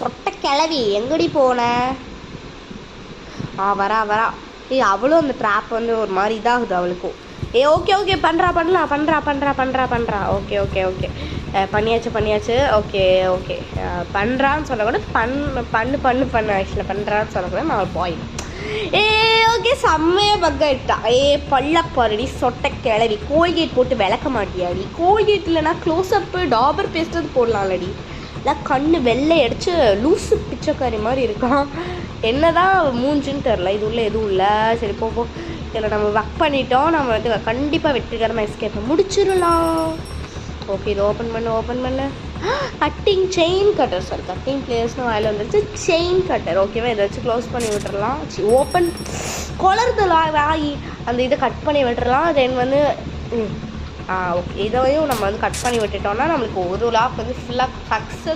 சொட்ட கிளவி எங்கடி போன? வரா வரா. அவளும் அந்த ட்ராப் வந்து ஒரு மாதிரி இதாகுது அவளுக்கும். ஓகே ஓகே பண்ணுறா. ஓகே ஓகே ஓகே பண்ணியாச்சு. ஓகே ஓகே பண்ணுறான்னு சொல்ல கூட பண்ணு ஆக்சுவலாக பண்ணுறான்னு சொல்ல கூட நான் போயிடும். ஓகே செம்மையாக பக் ஆகிட்டா. பள்ளப்பாருடி சொட்ட கிளவி. கோல்கேட் போட்டு விளக்க மாட்டியாடி? கோல்கேட் இல்லைனா க்ளோஸ்அப்பு டாபர் பேஸ்ட் போடலாம்லடி. இல்லை கண்ணு வெள்ளை அடிச்சு லூசு பிச்சைக்காரி மாதிரி இருக்கான். என்னதான் மூஞ்சுன்னு தெரில. இது உள்ள எதுவும் இல்லை. சரி போ. இதில் நம்ம ஒர்க் பண்ணிட்டோம். நம்ம வந்து கண்டிப்பாக வெற்றிகரமாக எஸ்கேப்பை முடிச்சிடலாம். ஓகே இது ஓப்பன் பண்ணு. Cutting chain cutter sir. Cutting பிளேயர்ஸ்னு வாயில் வந்துருச்சு. செயின் கட்டர் ஓகேவா? இதை வச்சு க்ளோஸ் பண்ணி விட்டுறலாம். ஓப்பன் கொளறுதலாம் வாங்கி அந்த இதை கட் பண்ணி விட்டுறலாம். தென் வந்து ஓகே இதையும் நம்ம வந்து கட் பண்ணி விட்டுட்டோம்னா நம்மளுக்கு ஒரு லாக் வந்து ஃபுல்லாக சக்ஸஸ்